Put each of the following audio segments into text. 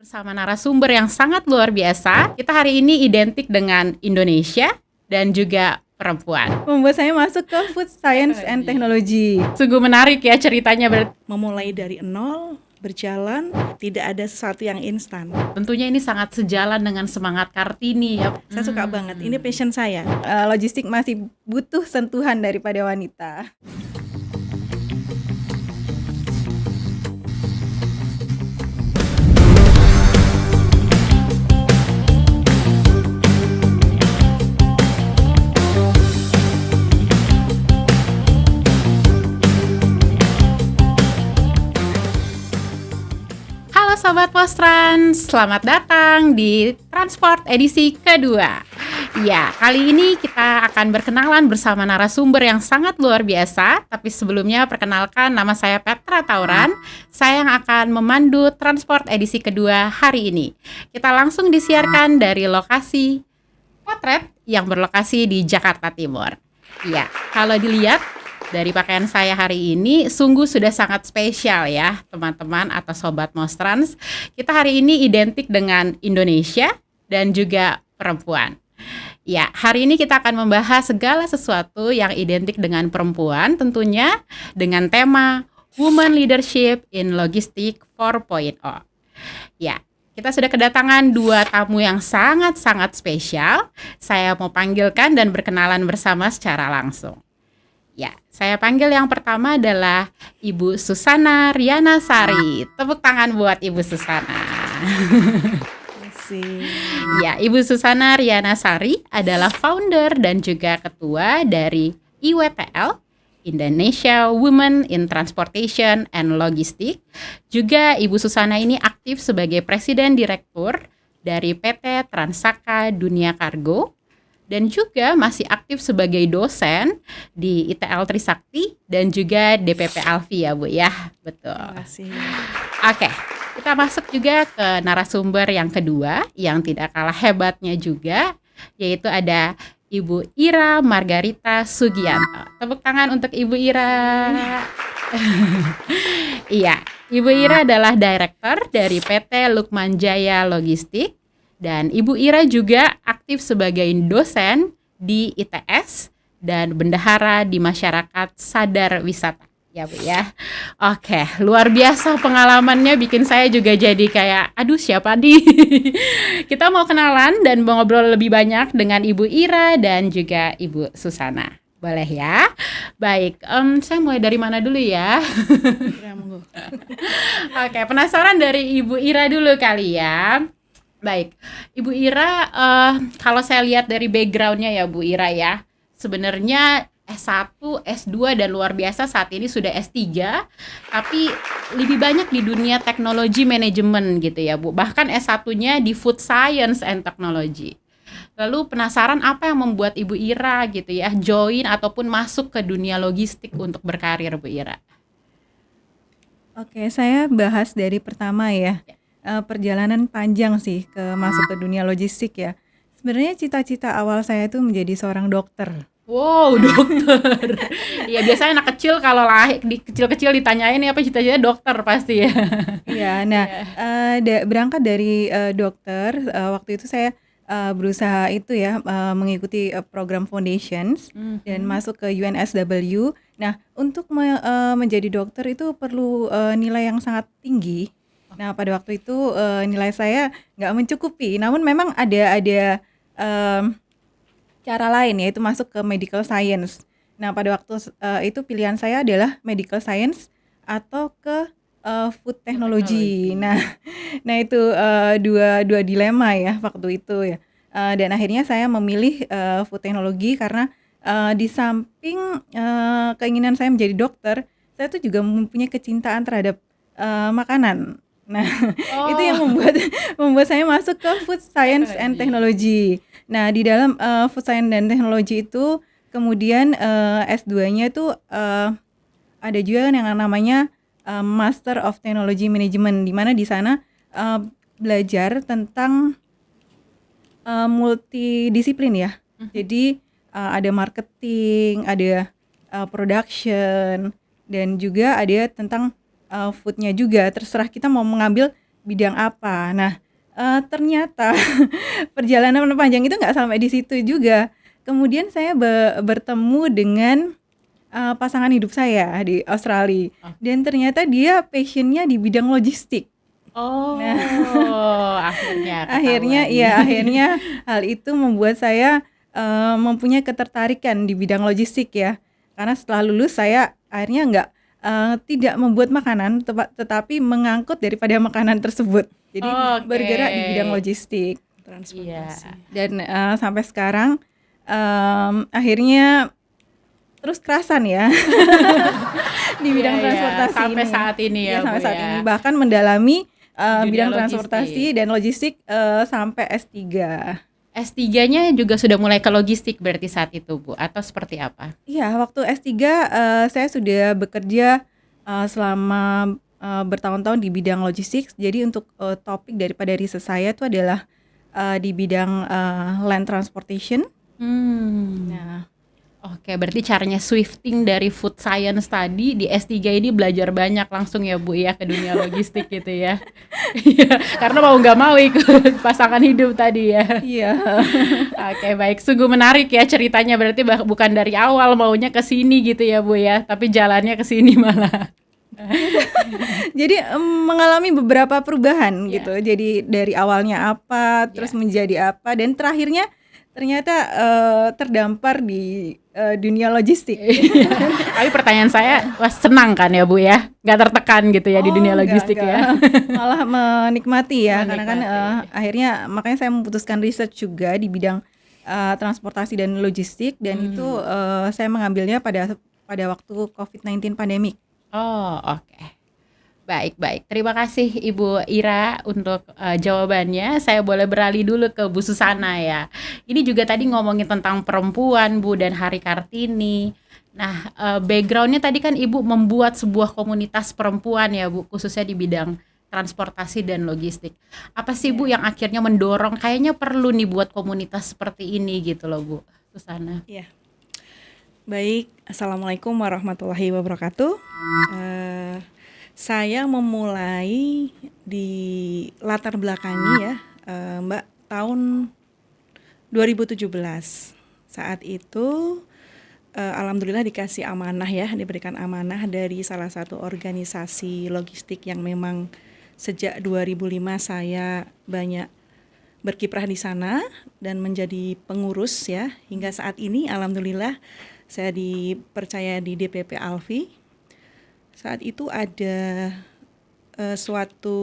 bersama narasumber yang sangat luar biasa. Kita hari ini identik dengan Indonesia dan juga perempuan. Membuat saya masuk ke Food Science and Technology. Sungguh menarik ya ceritanya. Memulai dari nol, berjalan, tidak ada sesuatu yang instan. Tentunya ini sangat sejalan dengan semangat Kartini ya. Saya suka banget, ini passion saya. Logistik masih butuh sentuhan daripada wanita. Halo Sobat Postrans, selamat datang di Transport edisi kedua. Ya, kali ini kita akan berkenalan bersama narasumber yang sangat luar biasa. Tapi sebelumnya perkenalkan, nama saya Petra Tauran. Saya yang akan memandu Transport edisi kedua hari ini. Kita langsung disiarkan dari lokasi potret yang berlokasi di Jakarta Timur. Ya, kalau dilihat dari pakaian saya hari ini sungguh sudah sangat spesial ya teman-teman atau Sobat Mostrans. Kita hari ini identik dengan Indonesia dan juga perempuan. Ya, hari ini kita akan membahas segala sesuatu yang identik dengan perempuan, tentunya dengan tema Women Leadership in Logistics 4.0. Ya, kita sudah kedatangan dua tamu yang sangat-sangat spesial. Saya mau panggilkan dan berkenalan bersama secara langsung. Ya, saya panggil yang pertama adalah Ibu Susana Riana Sari. Tepuk tangan buat Ibu Susana. Ya, Ibu Susana Riana Sari adalah founder dan juga ketua dari IWTL, Indonesia Women in Transportation and Logistics. Juga Ibu Susana ini aktif sebagai Presiden Direktur dari PT Transaka Dunia Kargo. Dan juga masih aktif sebagai dosen di ITL Trisakti dan juga DPP Alfi ya Bu ya. Betul. Terima kasih. Oke, kita masuk juga ke narasumber yang kedua yang tidak kalah hebatnya juga, yaitu ada Ibu Ira Margarita Sugianto. Tepuk tangan untuk Ibu Ira. Iya, Ibu Ira adalah Direktur dari PT Lukman Jaya Logistik. Dan Ibu Ira juga aktif sebagai dosen di ITS dan bendahara di masyarakat sadar wisata. Ya Bu ya. Oke, luar biasa pengalamannya bikin saya juga jadi kayak, aduh siapa nih? Kita mau kenalan dan mau ngobrol lebih banyak dengan Ibu Ira dan juga Ibu Susana. Boleh ya? Baik, saya mulai dari mana dulu ya? Oke, penasaran dari Ibu Ira dulu kali ya. Baik, Ibu Ira, kalau saya lihat dari background-nya ya Bu Ira ya, sebenarnya S1, S2 dan luar biasa saat ini sudah S3, tapi lebih banyak di dunia teknologi manajemen gitu ya Bu, bahkan S1-nya di Food Science and Technology. Lalu penasaran apa yang membuat Ibu Ira gitu ya, join ataupun masuk ke dunia logistik untuk berkarir Bu Ira? Oke, saya bahas dari pertama ya. Perjalanan panjang sih masuk ke dunia logistik ya. Sebenarnya cita-cita awal saya itu menjadi seorang dokter. Wow, dokter. Iya, biasanya anak kecil kalau lahir di kecil-kecil ditanyain apa cita-cita dokter pasti ya. Iya, nah berangkat dari dokter, waktu itu saya berusaha itu ya mengikuti program foundations dan masuk ke UNSW. Nah, untuk menjadi dokter itu perlu nilai yang sangat tinggi. Nah, pada waktu itu nilai saya nggak mencukupi, namun memang ada cara lain yaitu masuk ke medical science. Nah, pada waktu itu pilihan saya adalah medical science atau ke food technology. Nah itu dua dilema ya waktu itu ya. Dan akhirnya saya memilih food technology karena di samping keinginan saya menjadi dokter, saya tuh juga mempunyai kecintaan terhadap makanan. Nah, itu yang membuat saya masuk ke Food Science and Technology. Nah, di dalam Food Science dan Technology itu kemudian S2-nya itu ada juga yang namanya Master of Technology Management, di mana di sana belajar tentang multidisiplin ya. Jadi ada marketing, ada production, dan juga ada tentang foodnya juga. Terserah kita mau mengambil bidang apa. Nah, ternyata perjalanan panjang itu nggak sampai di situ juga. Kemudian saya bertemu dengan pasangan hidup saya di Australia, Oh. dan ternyata dia passion-nya di bidang logistik. Oh, Nah, akhirnya akhirnya ketahuan. ya akhirnya hal itu membuat saya mempunyai ketertarikan di bidang logistik ya. Karena setelah lulus saya akhirnya tidak membuat makanan, tetapi mengangkut daripada makanan tersebut. Jadi Oke. bergerak di bidang logistik. Transportasi. Iya. Dan sampai sekarang akhirnya terus kerasan ya di Iya, bidang iya, transportasi sampai ini. saat ini ya, Iya, sampai Bu saat ya. ini bahkan mendalami Dunia bidang logistik. transportasi dan logistik sampai S3. S3-nya juga sudah mulai ke logistik berarti saat itu, Bu, atau seperti apa? Iya, waktu S3 saya sudah bekerja selama bertahun-tahun di bidang logistik. Jadi untuk topik daripada riset saya itu adalah di bidang land transportation. Nah, Oke, berarti caranya swifting dari food science tadi di S3 ini belajar banyak langsung ya, Bu, ya, ke dunia logistik gitu ya. Iya, karena mau nggak mau ikut pasangan hidup tadi ya. iya. Oke, baik. Sungguh menarik ya ceritanya. Berarti bukan dari awal maunya ke sini gitu ya, Bu ya, tapi jalannya ke sini malah. Jadi mengalami beberapa perubahan Iya. gitu. Jadi dari awalnya apa, terus menjadi apa, dan terakhirnya ternyata terdampar di dunia logistik. Iya. Tapi pertanyaan saya, wah, senang kan ya, Bu ya? Nggak tertekan gitu ya di dunia logistik ya? Malah menikmati ya, karena kan Menikmati. akhirnya makanya saya memutuskan riset juga di bidang transportasi dan logistik, dan itu saya mengambilnya pada waktu COVID-19 pandemik. Oh, oke. Baik. Terima kasih Ibu Ira untuk jawabannya. Saya boleh beralih dulu ke Bu Susana ya. Ini juga tadi ngomongin tentang perempuan, Bu, dan Hari Kartini. Nah, backgroundnya tadi kan Ibu membuat sebuah komunitas perempuan ya, Bu, khususnya di bidang transportasi dan logistik. Apa sih, Bu, yang akhirnya mendorong kayaknya perlu nih buat komunitas seperti ini gitu loh, Bu Susana? Ya. Baik, Assalamualaikum warahmatullahi wabarakatuh. Saya memulai di latar belakangi ya, Mbak, tahun 2017. Saat itu alhamdulillah dikasih amanah ya, diberikan amanah dari salah satu organisasi logistik yang memang sejak 2005 saya banyak berkiprah di sana dan menjadi pengurus ya, hingga saat ini alhamdulillah saya dipercaya di DPP Alfi. Saat itu ada suatu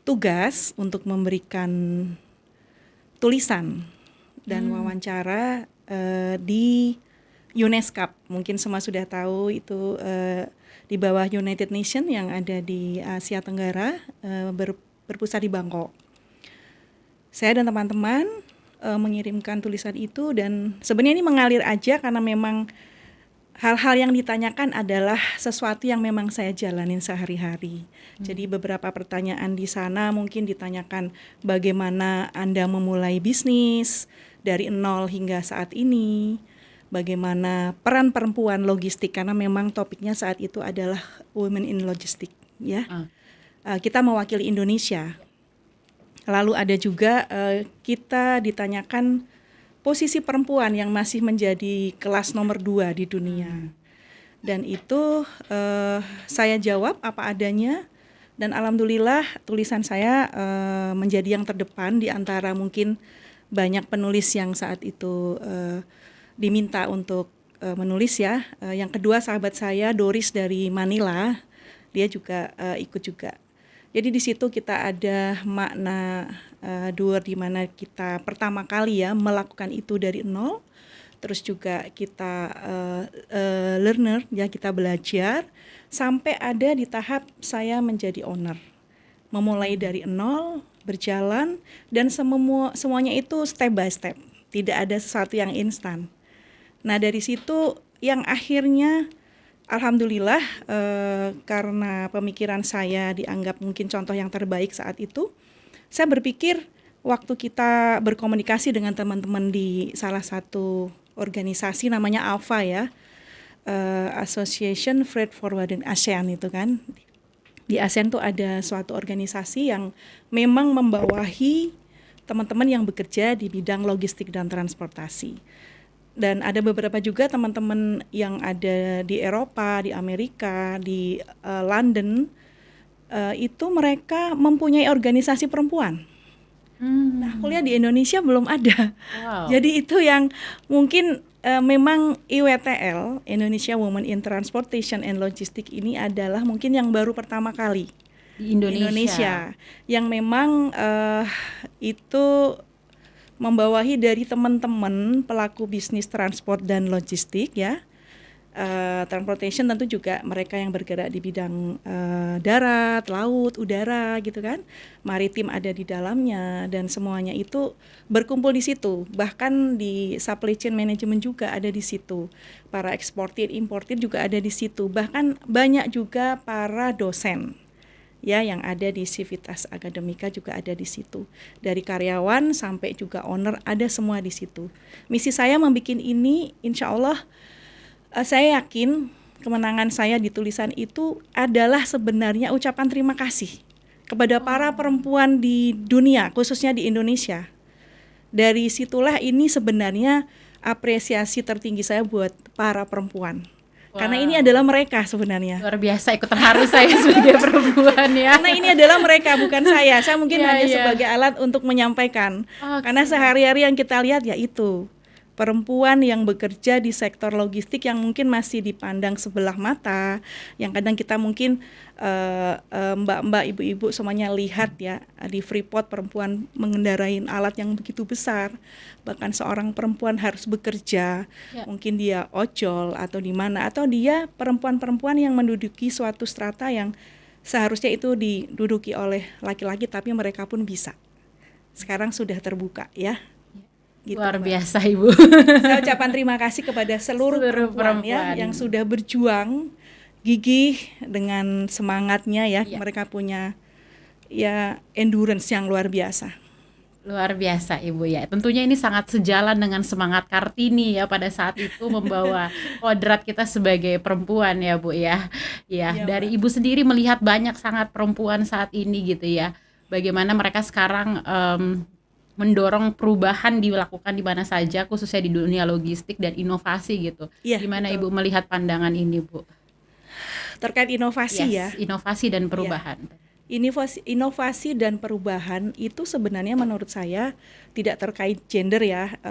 tugas untuk memberikan tulisan dan wawancara di UNESCO. Mungkin semua sudah tahu itu di bawah United Nations yang ada di Asia Tenggara, berpusat di Bangkok. Saya dan teman-teman mengirimkan tulisan itu, dan sebenarnya ini mengalir aja karena memang hal-hal yang ditanyakan adalah sesuatu yang memang saya jalanin sehari-hari. Jadi beberapa pertanyaan di sana mungkin ditanyakan bagaimana Anda memulai bisnis dari nol hingga saat ini, bagaimana peran perempuan logistik, karena memang topiknya saat itu adalah Women in Logistics ya. Kita mewakili Indonesia. Lalu ada juga kita ditanyakan posisi perempuan yang masih menjadi kelas nomor 2 di dunia. Dan itu saya jawab apa adanya, dan alhamdulillah tulisan saya menjadi yang terdepan di antara mungkin banyak penulis yang saat itu diminta untuk menulis ya. Yang kedua sahabat saya Doris dari Manila, dia juga ikut juga. Jadi di situ kita ada makna duer, di mana kita pertama kali ya melakukan itu dari nol. Terus juga kita learner ya, kita belajar sampai ada di tahap saya menjadi owner. Memulai dari nol, berjalan, dan semuanya itu step by step. Tidak ada sesuatu yang instan. Nah dari situ yang akhirnya alhamdulillah karena pemikiran saya dianggap mungkin contoh yang terbaik saat itu, saya berpikir waktu kita berkomunikasi dengan teman-teman di salah satu organisasi namanya AFA ya, Association Freight Forwarding ASEAN itu kan. Di ASEAN tuh ada suatu organisasi yang memang membawahi teman-teman yang bekerja di bidang logistik dan transportasi. Dan ada beberapa juga teman-teman yang ada di Eropa, di Amerika, di London, itu mereka mempunyai organisasi perempuan. Nah, kuliah di Indonesia belum ada. Wow. Jadi itu yang mungkin memang IWTL, Indonesia Women in Transportation and Logistics ini adalah mungkin yang baru pertama kali Di Indonesia. yang memang itu membawahi dari teman-teman pelaku bisnis transport dan logistik ya. Transportation tentu juga mereka yang bergerak di bidang darat, laut, udara gitu kan. Maritim ada di dalamnya dan semuanya itu berkumpul di situ. Bahkan di supply chain management juga ada di situ. Para eksportir, importir juga ada di situ. Bahkan banyak juga para dosen ya yang ada di Civitas Akademika juga ada di situ. Dari karyawan sampai juga owner ada semua di situ. Misi saya membuat ini insya Allah saya yakin kemenangan saya di tulisan itu adalah sebenarnya ucapan terima kasih kepada para perempuan di dunia, khususnya di Indonesia. Dari situlah ini sebenarnya apresiasi tertinggi saya buat para perempuan. Karena ini adalah mereka sebenarnya. Luar biasa, ikut terharu saya sebagai perempuan ya. Karena ini adalah mereka, bukan saya. Saya mungkin Iya, hanya iya. sebagai alat untuk menyampaikan. Oke. Karena sehari-hari yang kita lihat ya itu perempuan yang bekerja di sektor logistik yang mungkin masih dipandang sebelah mata, yang kadang kita mungkin mbak-mbak, ibu-ibu semuanya lihat ya di Freeport perempuan mengendarai alat yang begitu besar, bahkan seorang perempuan harus bekerja, mungkin dia ojol atau di mana, atau dia perempuan-perempuan yang menduduki suatu strata yang seharusnya itu diduduki oleh laki-laki tapi mereka pun bisa. Sekarang sudah terbuka ya. Gitu, Luar Mbak. biasa Ibu. Saya ucapan terima kasih kepada seluruh perempuan ya yang sudah berjuang gigih dengan semangatnya ya. Mereka punya ya endurance yang luar biasa. Luar biasa Ibu ya. Tentunya ini sangat sejalan dengan semangat Kartini ya pada saat itu membawa kodrat kita sebagai perempuan ya Bu ya. Ya, Iya, dari Ibu sendiri melihat banyak sangat perempuan saat ini gitu ya. Bagaimana mereka sekarang mendorong perubahan dilakukan di mana saja, khususnya di dunia logistik dan inovasi gitu. Iya, Gimana betul. Ibu melihat pandangan ini Bu? Terkait inovasi ya. Inovasi dan perubahan. Inovasi dan perubahan itu sebenarnya menurut saya tidak terkait gender ya.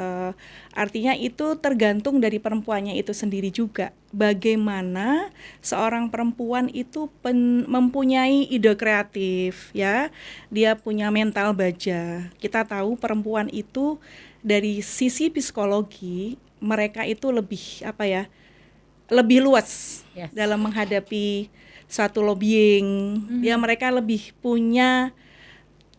Artinya itu tergantung dari perempuannya itu sendiri juga. Bagaimana seorang perempuan itu mempunyai ide kreatif ya. Dia punya mental baja. Kita tahu perempuan itu dari sisi psikologi mereka itu lebih lebih luas dalam menghadapi suatu lobbying. Ya mereka lebih punya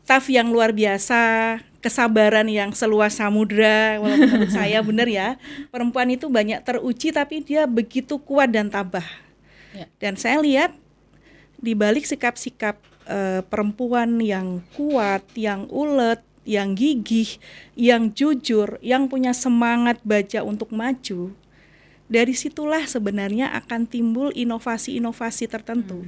staff yang luar biasa, kesabaran yang seluas samudra. Walaupun menurut saya benar ya, perempuan itu banyak teruji tapi dia begitu kuat dan tabah. Dan saya lihat di balik sikap-sikap perempuan yang kuat, yang ulet, yang gigih, yang jujur, yang punya semangat baja untuk maju, dari situlah sebenarnya akan timbul inovasi-inovasi tertentu.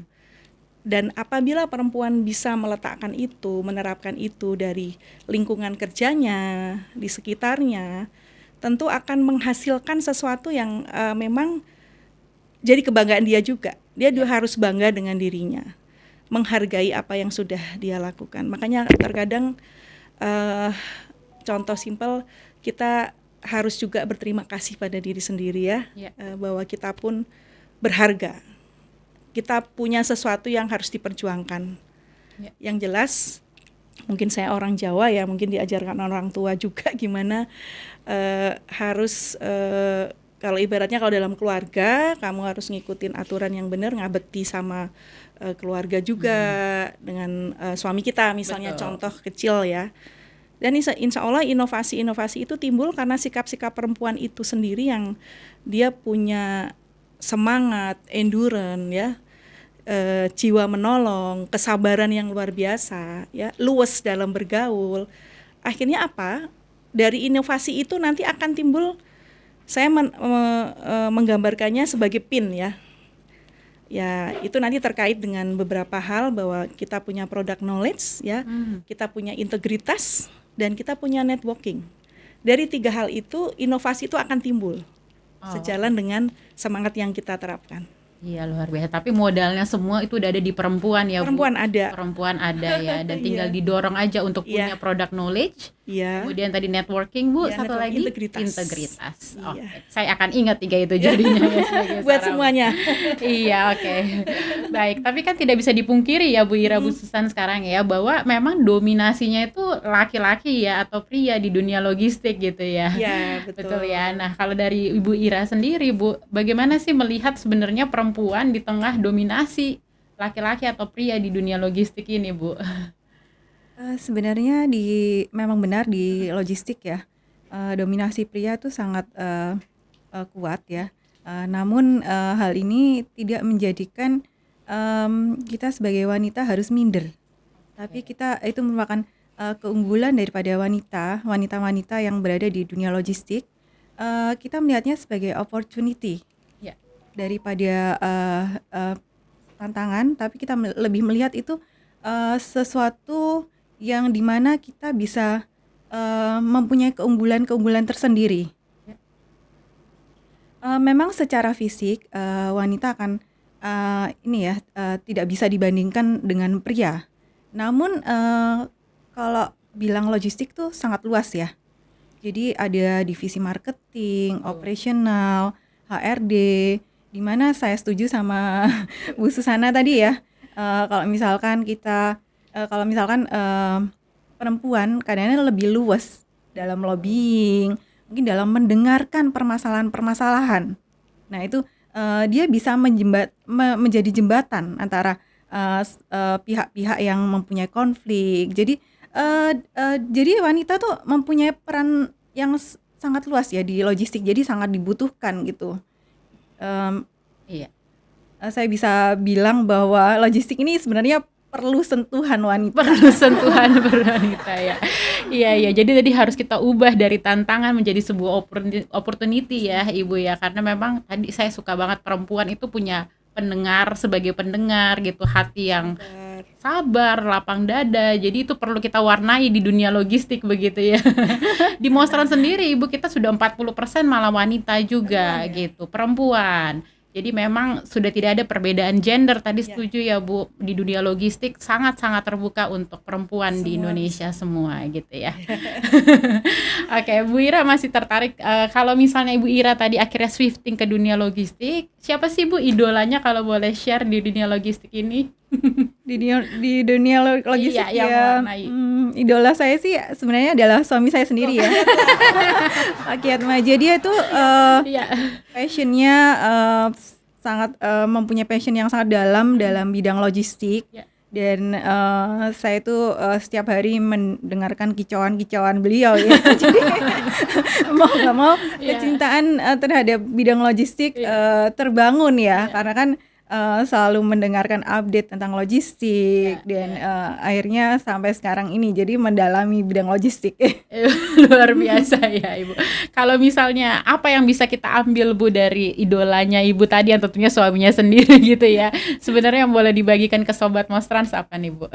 Dan apabila perempuan bisa meletakkan itu, menerapkan itu dari lingkungan kerjanya, di sekitarnya, tentu akan menghasilkan sesuatu yang memang jadi kebanggaan dia juga. Dia juga harus bangga dengan dirinya, menghargai apa yang sudah dia lakukan. Makanya terkadang contoh simpel, kita harus juga berterima kasih pada diri sendiri ya, bahwa kita pun berharga. Kita punya sesuatu yang harus diperjuangkan. Yang jelas, mungkin saya orang Jawa ya, mungkin diajarkan orang tua juga gimana harus kalau ibaratnya kalau dalam keluarga kamu harus ngikutin aturan yang benar, ngabekti sama keluarga juga dengan suami kita misalnya. Betul. Contoh kecil ya. Dan insya Allah inovasi-inovasi itu timbul karena sikap-sikap perempuan itu sendiri yang dia punya semangat, endurance ya, jiwa menolong, kesabaran yang luar biasa ya, luwes dalam bergaul. Akhirnya apa? Dari inovasi itu nanti akan timbul, saya menggambarkannya sebagai pin ya. Ya, itu nanti terkait dengan beberapa hal bahwa kita punya product knowledge ya, kita punya integritas dan kita punya networking. Dari 3 hal itu inovasi itu akan timbul sejalan dengan semangat yang kita terapkan. Iya, luar biasa. Tapi modalnya semua itu udah ada di perempuan ya, Bu. Perempuan ada. Perempuan ada ya, dan tinggal Iya. didorong aja untuk punya Iya. product knowledge. Iya. Kemudian tadi networking, Bu. Iya, Satu network- lagi integritas. integritas. Iya. Oke, saya akan ingat 3 itu jadinya ya sebagai Buat seorang- semuanya. Iya, oke. Baik, tapi kan tidak bisa dipungkiri ya Bu Ira, Bu Susan sekarang ya, bahwa memang dominasinya itu laki-laki ya atau pria di dunia logistik gitu ya. Iya, betul. Betul ya. Nah, kalau dari Ibu Ira sendiri, Bu, bagaimana sih melihat sebenarnya perempuan di tengah dominasi laki-laki atau pria di dunia logistik ini, Bu? Sebenarnya memang benar di logistik ya, dominasi pria itu sangat kuat ya. Namun hal ini tidak menjadikan kita sebagai wanita harus minder. Tapi kita itu merupakan keunggulan daripada wanita-wanita yang berada di dunia logistik. Kita melihatnya sebagai opportunity Ya. daripada tantangan, tapi kita lebih melihat itu sesuatu yang dimana kita bisa mempunyai keunggulan tersendiri. Memang secara fisik wanita akan tidak bisa dibandingkan dengan pria. Namun kalau bilang logistik tuh sangat luas ya. Jadi ada divisi marketing, operasional, HRD, di mana saya setuju sama Bu Susana tadi ya. Kalau misalkan perempuan kadang-kadang lebih luas dalam lobbying, mungkin dalam mendengarkan permasalahan-permasalahan. Nah itu dia bisa menjadi jembatan antara pihak-pihak yang mempunyai konflik. Jadi wanita tuh mempunyai peran yang sangat luas ya di logistik. Jadi sangat dibutuhkan gitu. Iya. Saya bisa bilang bahwa logistik ini sebenarnya perlu sentuhan wanita. Perlu sentuhan wanita ya. Iya, jadi tadi harus kita ubah dari tantangan menjadi sebuah opportunity ya Ibu ya, karena memang tadi saya suka banget perempuan itu punya sebagai pendengar gitu, hati yang sabar, lapang dada. Jadi itu perlu kita warnai di dunia logistik begitu ya. Di Mostran sendiri Ibu kita sudah 40% malah wanita juga gitu, perempuan. Jadi memang sudah tidak ada perbedaan gender, tadi setuju ya Bu, di dunia logistik sangat-sangat terbuka untuk perempuan di Indonesia semua gitu ya. Oke, Bu Ira masih tertarik, kalau misalnya Ibu Ira tadi akhirnya shifting ke dunia logistik, siapa sih Bu idolanya kalau boleh share di dunia logistik ini? Di dunia logistik Iya, yang ya, mewarnai. idola saya sih sebenarnya adalah suami saya sendiri ya. Pak Kiat Maja, dia itu Iya. passionnya sangat mempunyai passion yang sangat dalam bidang logistik. Ya. Dan saya itu setiap hari mendengarkan kicauan beliau ya. Jadi mau nggak mau Iya. kecintaan terhadap bidang logistik terbangun ya, karena kan selalu mendengarkan update tentang logistik dan akhirnya sampai sekarang ini jadi mendalami bidang logistik. Luar biasa ya Ibu. Kalau misalnya apa yang bisa kita ambil Bu dari idolanya Ibu tadi yang tentunya suaminya sendiri gitu ya. Sebenarnya yang boleh dibagikan ke Sobat Mostrans apa nih Bu?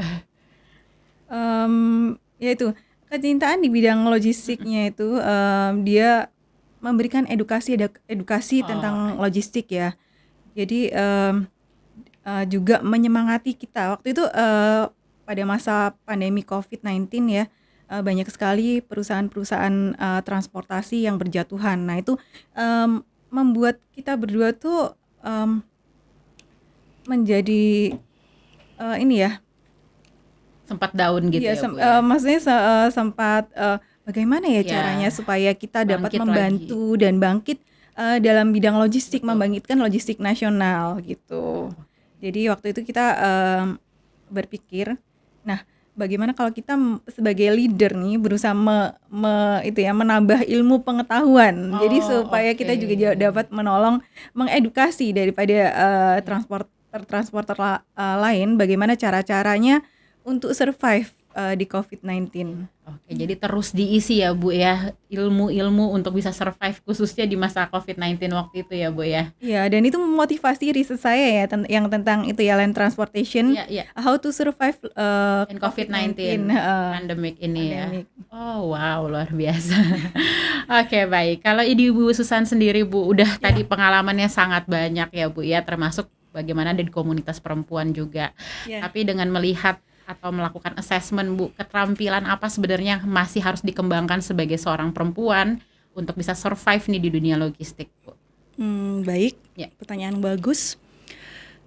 Yaitu kecintaan di bidang logistiknya itu dia memberikan edukasi tentang logistik ya. Jadi juga menyemangati kita. Waktu itu pada masa pandemi COVID-19 ya, banyak sekali perusahaan-perusahaan transportasi yang berjatuhan. Nah itu membuat kita berdua tuh menjadi Sempat down gitu iya, ya Bu ya? maksudnya sempat bagaimana ya caranya supaya kita dapat Bangkit membantu dan bangkit dalam bidang logistik, membangkitkan logistik nasional gitu. Jadi waktu itu kita berpikir, nah bagaimana kalau kita sebagai leader nih berusaha menambah ilmu pengetahuan. Jadi supaya kita juga dapat mengedukasi daripada transporter lain bagaimana cara-caranya untuk survive di COVID-19. Oke, jadi terus diisi ya Bu ya, ilmu-ilmu untuk bisa survive khususnya di masa COVID-19 waktu itu ya Bu ya? Iya, dan itu memotivasi riset saya ya yang tentang itu ya, land transportation, Iya, iya. how to survive In COVID-19 pandemic ini ya. pandemic. Oh wow, luar biasa. Oke, baik. Kalau Ibu Susan sendiri Bu, udah tadi pengalamannya sangat banyak ya Bu ya, termasuk bagaimana di komunitas perempuan juga. Ya. Tapi dengan melihat atau melakukan assessment Bu, keterampilan apa sebenarnya yang masih harus dikembangkan sebagai seorang perempuan untuk bisa survive nih di dunia logistik Bu? Baik, Ya. pertanyaan bagus.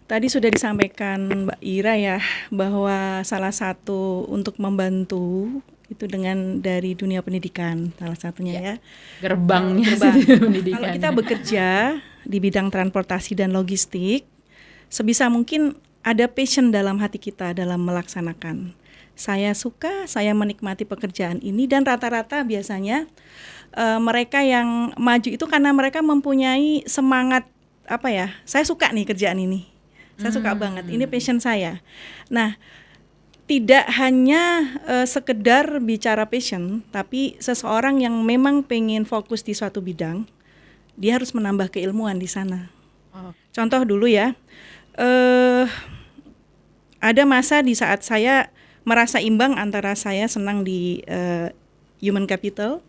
Tadi sudah disampaikan Mbak Ira ya, bahwa salah satu untuk membantu itu dengan dari dunia pendidikan, salah satunya ya. Gerbangnya Gerbang. pendidikan. Kalau kita bekerja di bidang transportasi dan logistik, sebisa mungkin ada passion dalam hati kita dalam melaksanakan. Saya suka, saya menikmati pekerjaan ini, dan rata-rata biasanya mereka yang maju itu karena mereka mempunyai semangat, apa ya, saya suka nih kerjaan ini, saya suka banget, ini passion saya. Nah, tidak hanya sekedar bicara passion, tapi seseorang yang memang pengen fokus di suatu bidang, dia harus menambah keilmuan di sana. Contoh dulu ya, ada masa di saat saya merasa imbang antara saya senang di human capital,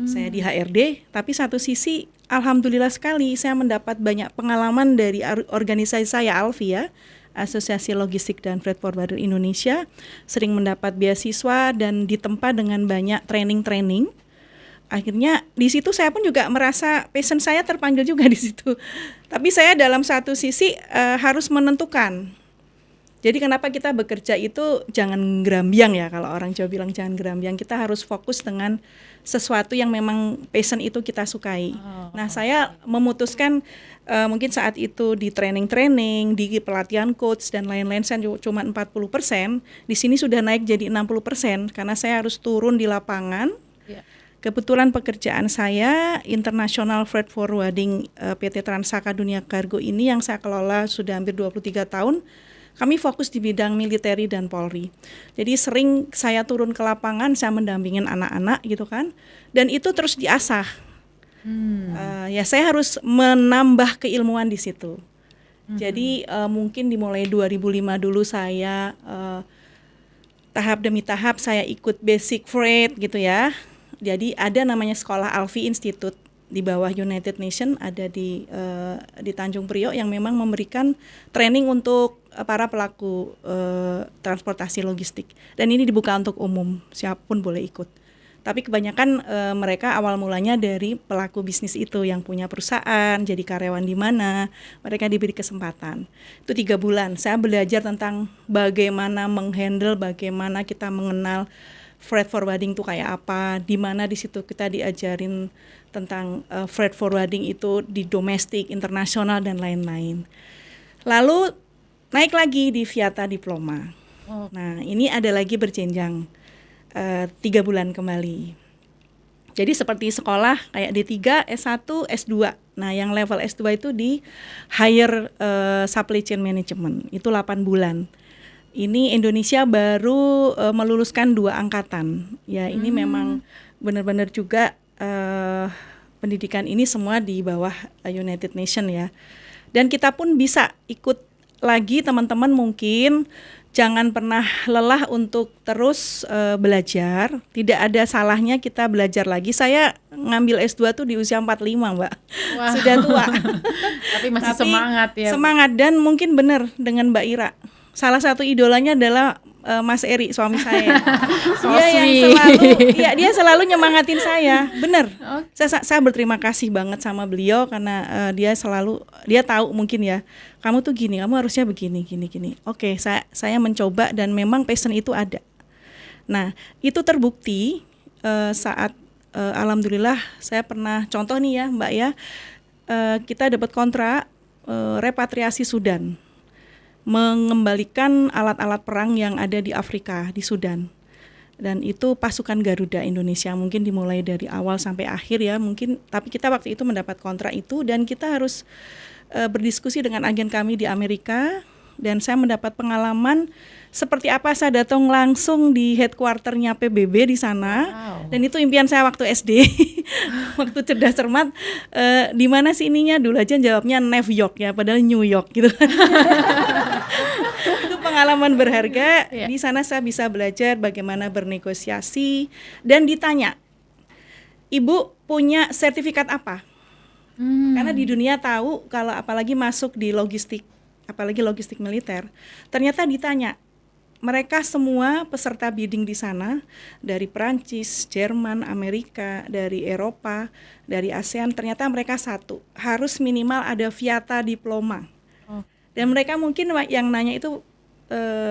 saya di HRD, tapi satu sisi alhamdulillah sekali saya mendapat banyak pengalaman dari organisasi saya ALFI ya, Asosiasi Logistik dan Freight Forwarder Indonesia, sering mendapat beasiswa dan ditempa dengan banyak training-training. Akhirnya di situ saya pun juga merasa passion saya terpanggil juga di situ. Tapi saya dalam satu sisi harus menentukan. Jadi kenapa kita bekerja itu jangan gerambiang ya, kalau orang Jawa bilang jangan gerambiang, kita harus fokus dengan sesuatu yang memang passion itu kita sukai. Nah, saya memutuskan mungkin saat itu di training-training, di pelatihan coach dan lain-lain saya cuma 40%, di sini sudah naik jadi 60% karena saya harus turun di lapangan. Kebetulan pekerjaan saya International Freight Forwarding PT Transaka Dunia Kargo ini yang saya kelola sudah hampir 23 tahun. Kami fokus di bidang militeri dan Polri. Jadi sering saya turun ke lapangan, saya mendampingin anak-anak gitu kan. Dan itu terus diasah. Ya saya harus menambah keilmuan di situ. Jadi mungkin dimulai 2005 dulu saya tahap demi tahap saya ikut basic freight gitu ya. Jadi ada namanya sekolah ALFI Institute di bawah United Nations, ada di Tanjung Priok yang memang memberikan training untuk para pelaku transportasi logistik, dan ini dibuka untuk umum, siapapun boleh ikut. Tapi kebanyakan mereka awal mulanya dari pelaku bisnis itu yang punya perusahaan, jadi karyawan di mana, mereka diberi kesempatan. Itu 3 bulan, saya belajar tentang bagaimana menghandle, bagaimana kita mengenal freight forwarding itu kayak apa, di mana di situ kita diajarin tentang freight forwarding itu di domestik, internasional dan lain-lain. Lalu naik lagi di Viata Diploma. Nah, ini ada lagi berjenjang 3 bulan kembali. Jadi seperti sekolah kayak D3, S1, S2. Nah, yang level S2 itu di Higher Supply Chain Management, itu 8 bulan. Ini Indonesia baru meluluskan 2 angkatan. Ya, ini memang benar-benar juga pendidikan ini semua di bawah United Nations ya. Dan kita pun bisa ikut lagi, teman-teman mungkin jangan pernah lelah untuk terus belajar. Tidak ada salahnya kita belajar lagi. Saya ngambil S2 tuh di usia 45, Mbak. Wow. Sudah tua. Tapi masih semangat ya. Semangat, dan mungkin benar dengan Mbak Ira. Salah satu idolanya adalah Mas Eri, suami saya. Dia selalu nyemangatin saya. Benar. Saya berterima kasih banget sama beliau karena dia tahu mungkin ya, kamu tuh gini, kamu harusnya begini, gini. Oke, saya mencoba dan memang passion itu ada. Nah, itu terbukti saat alhamdulillah saya pernah contoh nih ya, Mbak ya. Kita dapat kontrak repatriasi Sudan, mengembalikan alat-alat perang yang ada di Afrika, di Sudan. Dan itu pasukan Garuda Indonesia, mungkin dimulai dari awal sampai akhir ya mungkin, tapi kita waktu itu mendapat kontrak itu dan kita harus berdiskusi dengan agen kami di Amerika dan saya mendapat pengalaman seperti apa saya datang langsung di headquarternya PBB di sana. Wow. Dan itu impian saya waktu SD, waktu cerdas cermat. Di mana sih ininya? Dulu aja jawabnya New York ya, padahal New York gitu. Itu pengalaman berharga. Iya. Di sana saya bisa belajar bagaimana bernegosiasi dan ditanya, Ibu punya sertifikat apa? Karena di dunia tahu kalau apalagi masuk di logistik, apalagi logistik militer, ternyata ditanya. Mereka semua peserta bidding di sana dari Prancis, Jerman, Amerika, dari Eropa, dari ASEAN, ternyata mereka satu, harus minimal ada Viata Diploma. Oh. Dan mereka mungkin yang nanya itu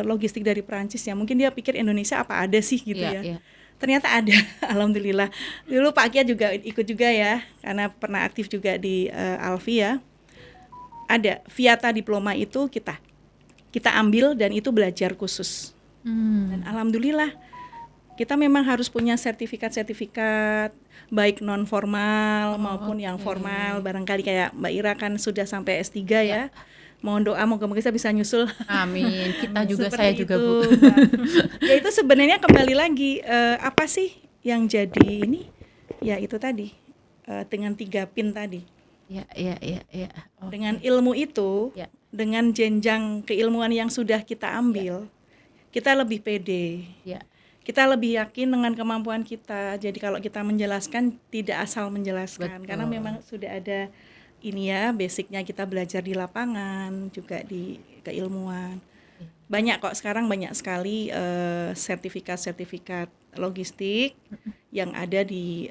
logistik dari Prancis ya, mungkin dia pikir Indonesia apa ada sih gitu Iya, ya. iya. Ternyata ada, alhamdulillah. Dulu Pak Kia juga ikut juga ya, karena pernah aktif juga di Alfi ya. Ada Viata Diploma itu kita ambil dan itu belajar khusus. Dan alhamdulillah kita memang harus punya sertifikat-sertifikat baik non formal maupun yang formal. Barangkali kayak Mbak Ira kan sudah sampai S3 ya. Mohon doa moga-moga kita bisa nyusul. Amin. Kita juga, Seperti saya juga itu. Bu. Nah, ya itu sebenarnya kembali lagi apa sih yang jadi ini? Ya itu tadi dengan 3 pin tadi. Iya. Oh. Dengan ilmu itu, Ya. dengan jenjang keilmuan yang sudah kita ambil, kita lebih pede. Ya. Kita lebih yakin dengan kemampuan kita. Jadi kalau kita menjelaskan tidak asal menjelaskan, Betul. karena memang sudah ada ini ya, basicnya kita belajar di lapangan, juga di keilmuan. Banyak kok sekarang banyak sekali sertifikat-sertifikat logistik yang ada di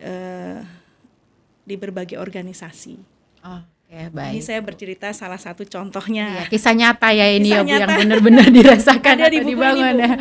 berbagai organisasi. Oke, Ini baik. saya bercerita salah satu contohnya. Iya, kisah nyata ya ini Kisah ya Bu, yang nyata. benar-benar dirasakan Ada di atau buku dibangun ini, Bu. ya.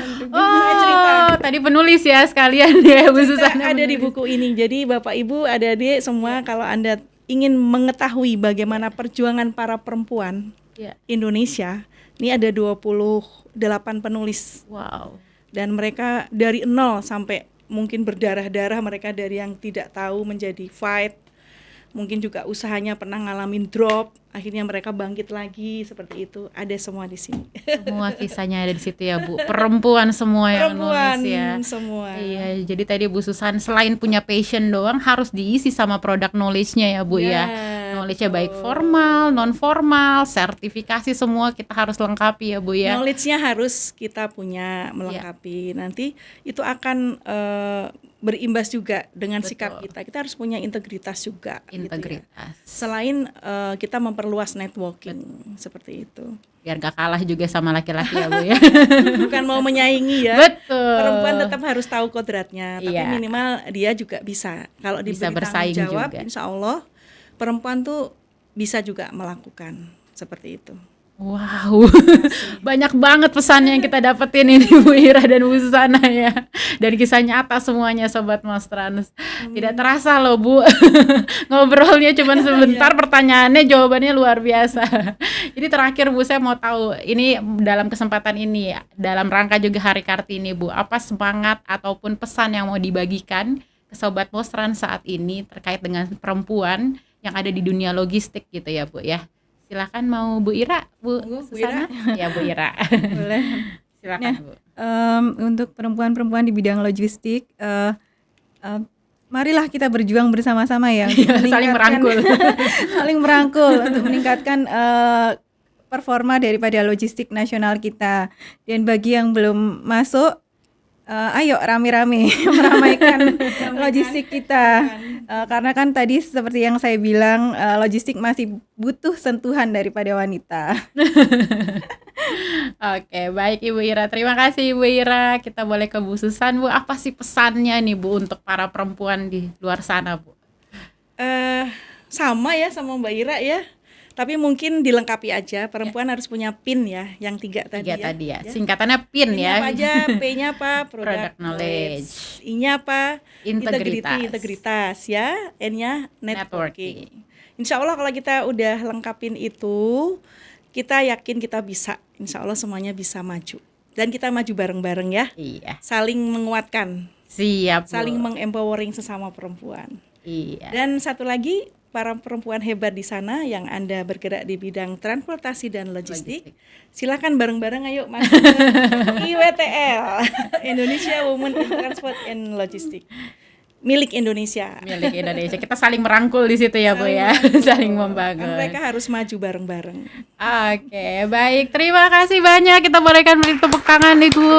Saya cerita. Oh, tadi penulis ya sekalian ya Bu Susana. Ada di menulis. buku ini. Jadi Bapak Ibu, adik-adik semua, kalau Anda ingin mengetahui bagaimana perjuangan para perempuan Iya. Indonesia, ini ada 28 penulis. Wow. Dan mereka dari nol sampai mungkin berdarah-darah, mereka dari yang tidak tahu menjadi fight. Mungkin juga usahanya pernah ngalamin drop, akhirnya mereka bangkit lagi, seperti itu. Ada semua di sini. Semua kisahnya ada di situ ya Bu. Perempuan semua yang Perempuan nulis ya. semua. Iya, jadi tadi Bu Susan selain punya passion doang harus diisi sama produk knowledge-nya ya Bu ya. Knowledge-nya baik formal, non formal, sertifikasi semua kita harus lengkapi ya Bu ya. Knowledge-nya harus kita punya melengkapi. Nanti itu akan berimbas juga dengan sikap kita. Kita harus punya integritas juga. Integritas. Gitu ya. Selain kita memperluas networking seperti itu. Biar gak kalah juga sama laki-laki ya Bu ya. Bukan mau menyaingi ya. Betul. Perempuan tetap harus tahu kodratnya, tapi Iya. minimal dia juga bisa. Kalau Bisa diberi bersaing tanggung jawab, juga. insya Allah perempuan tuh bisa juga melakukan seperti itu. Wow, banyak banget pesannya yang kita dapetin ini Bu Ira dan Bu Susana ya. Dan kisah nyata semuanya Sobat Mas Trans. Tidak terasa loh Bu, ngobrolnya cuma sebentar, pertanyaannya jawabannya luar biasa. Jadi terakhir Bu, saya mau tahu, ini dalam kesempatan ini ya, dalam rangka juga Hari Kartini Bu, apa semangat ataupun pesan yang mau dibagikan ke Sobat Mas Trans saat ini terkait dengan perempuan yang ada di dunia logistik gitu ya Bu ya. Silakan mau Bu Ira, Bu Susana? Ya Bu Ira. Boleh. Silakan Nah, Bu. Untuk perempuan-perempuan di bidang logistik, marilah kita berjuang bersama-sama ya untuk Saling meningkatkan- merangkul. saling merangkul untuk meningkatkan performa daripada logistik nasional kita. Dan bagi yang belum masuk, ayo rame-rame meramaikan logistik kita. Karena kan tadi seperti yang saya bilang, logistik masih butuh sentuhan daripada wanita. Oke, baik Ibu Ira. Terima kasih Ibu Ira. Kita boleh ke Bu Susan, Bu. Apa sih pesannya nih Bu untuk para perempuan di luar sana, Bu? Sama ya sama Mbak Ira ya. Tapi mungkin dilengkapi aja, perempuan harus punya PIN ya, yang 3 tadi Tiga ya. tadi ya. Singkatannya PIN P-nya ya. apa aja, P-nya apa? Product knowledge. I-nya apa? Integritas. Integritas ya. N-nya Networking. networking. Insya Allah kalau kita udah lengkapin itu, kita yakin kita bisa. Insya Allah semuanya bisa maju. Dan kita maju bareng-bareng ya. Iya. Saling menguatkan, Siap, Bu. saling mengempowering sesama perempuan. Iya. Dan satu lagi, para perempuan hebat di sana yang Anda bergerak di bidang transportasi dan logistik. Silakan bareng-bareng ayo masuk ke IWTL, Indonesia Women in Transport and Logistics. Milik Indonesia. Milik Indonesia. Kita saling merangkul di situ ya, Bu ya. Saling membangun. Kan mereka harus maju bareng-bareng. Oke, baik. Terima kasih banyak. Kita bolehkan beri tepuk tangan, Ibu.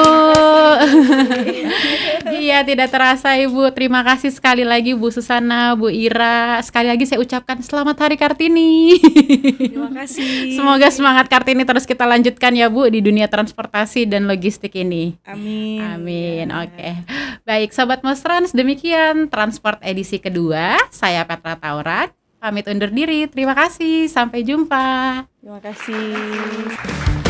Iya, tidak terasa, Ibu. Terima kasih sekali lagi, Bu Susana, Bu Ira. Sekali lagi saya ucapkan selamat Hari Kartini. Terima kasih. Semoga semangat Kartini terus kita lanjutkan ya, Bu, di dunia transportasi dan logistik ini. Amin. Amin. Oke. Baik, Sobat Mostrans, demikian Transport edisi kedua. Saya Petra Taurat. Pamit undur diri. Terima kasih. Sampai jumpa. Terima kasih.